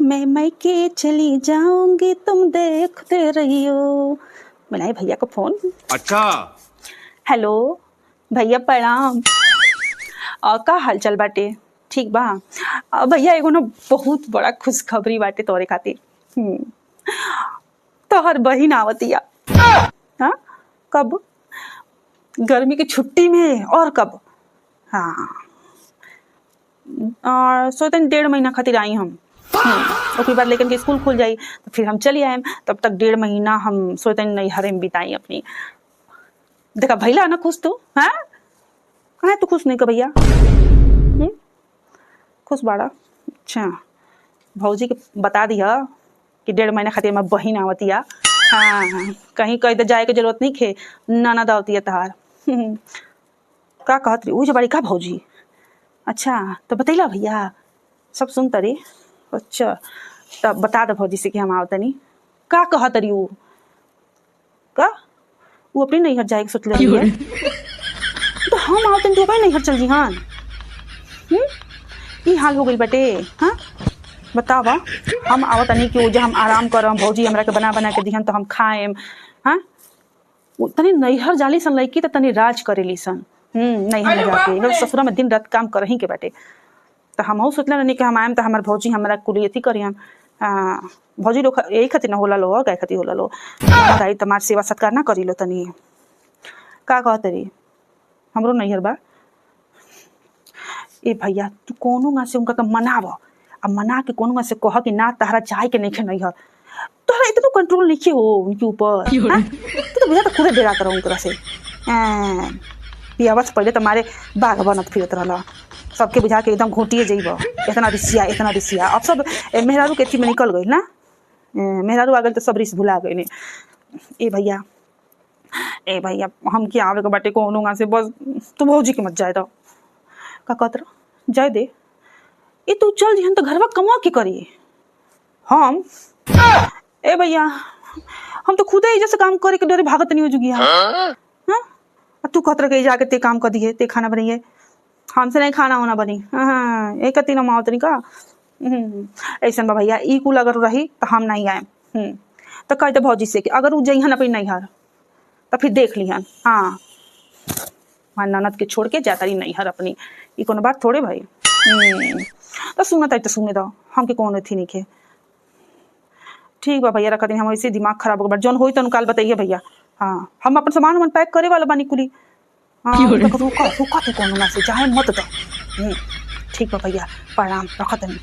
मैं मैके चली जाऊंगी तुम देखते रहियो। बनाए भैया को फोन। अच्छा हेलो भैया प्रणाम। का हाल चाल बाटे? ठीक बा। भैया एगो ना बहुत बड़ा खुशखबरी बाटे तोरे खातिर। तोहर बहिन आवतिया। हाँ कब? गर्मी की छुट्टी में। और कब? हाँ सो तन 1.5 महीना खातिर आई हम। उसके बाद लेकिन के स्कूल खुल जाई तो फिर हम चली आए। तब तक 1.5 महीना हम सोचते नैहरे में बिताई अपनी। देखा भैला ना खुश तू? हाँ कहाँ तू खुश नहीं का भैया? खुश बाड़ा? अच्छा भौजी के बता दिया कि 1.5 महीना खातिर मैं बहिन आवतिया। हाँ कहीं कहीं तो जाए के जरूरत नहीं खे। ननद आवतिया तहार। का कहत रही उज बड़ी का भौजी? अच्छा तो बतैला भैया सब सुन तरी। अच्छा तब बता दे भौजी से कि हम आवतनी। का कहत रही वो? का वो अपनी नैहर जाए के सोच रही है तो हम आवतनी तो अपनी नैहर चल जी। हाँ ये हाल हो गई बटे। हाँ बतावा हम आवतनी कि जो हम आराम करम भौजी हमरा के बना बना के दिहन तो हम खाएम। हाँ तनी नैहर जाली सन लड़की तो तनी राज करेली सन। नैहर में जाके ससुरा में दिन रात काम करही के बाटे। तो हम सोचल नहीं कि हम आएम तो हमारे भौजी हमारा कुली अथी करियन। भौजी लोग यही खातिर ना होला लो गाय खातिर होला लो। दाई तमार सेवा सत्कार ना करी लो तनी। का कहत रही हमरो नैहर बा। ए भैया तू कोनो ना से उनका के मनाव अब मना के कोनो ना से कह कि ना तहरा जाए के नहीं नैहर। तोहरा इतना कंट्रोल नहीं हो उनके ऊपर। तू तो भैया तो खुदे डेरा करो उनकरा से। बियाह से पहले तुम्हारे बाघ बनत फिरत रहला सबके बुझा के एकदम घोटिए जइब। इतना रिसिया अब सब मेहरारू के अथी में निकल गई ना। मेहरारू आ गई तो सब रिस भुला गई। ए भैया हम क्या आवे के बाटे कोनो ना से बस तू भौजी के मत जाए तो का कहत जाए दे। ये तू चल जी तो घरवा कमा के करी। हम ए भैया हम तो खुदे ही जैसे काम करे के डरे भागत नहीं हो जुगी। हाँ तू कहत रह जाके ते काम कर दिए ते खाना बनाइए। हमसे नहीं खाना होना बनी। हाँ एक तीन मावतनी का ऐसा बा भैया ई कुल अगर रही तो हम नहीं आए। तो कहते भौजी से कि अगर उ जइहन अपनी नैहर तो फिर देख लिहन। हाँ हमार ननद के छोड़ के जाता रही नैहर अपनी। ई कोनो बात थोड़े भाई। तो सुनत है तो सुने दो हमके कौन थी नहीं खे। ठीक बा भैया रख दी हम ऐसे दिमाग खराब हो गया जौन होई तो काल बताइए भैया। हाँ हम अपन सामान वामान पैक करे वाला बानी कुली। हाँ रुका तू कोनो ना से जाए मत तो। ठीक बा भैया प्रणाम रखत नहीं।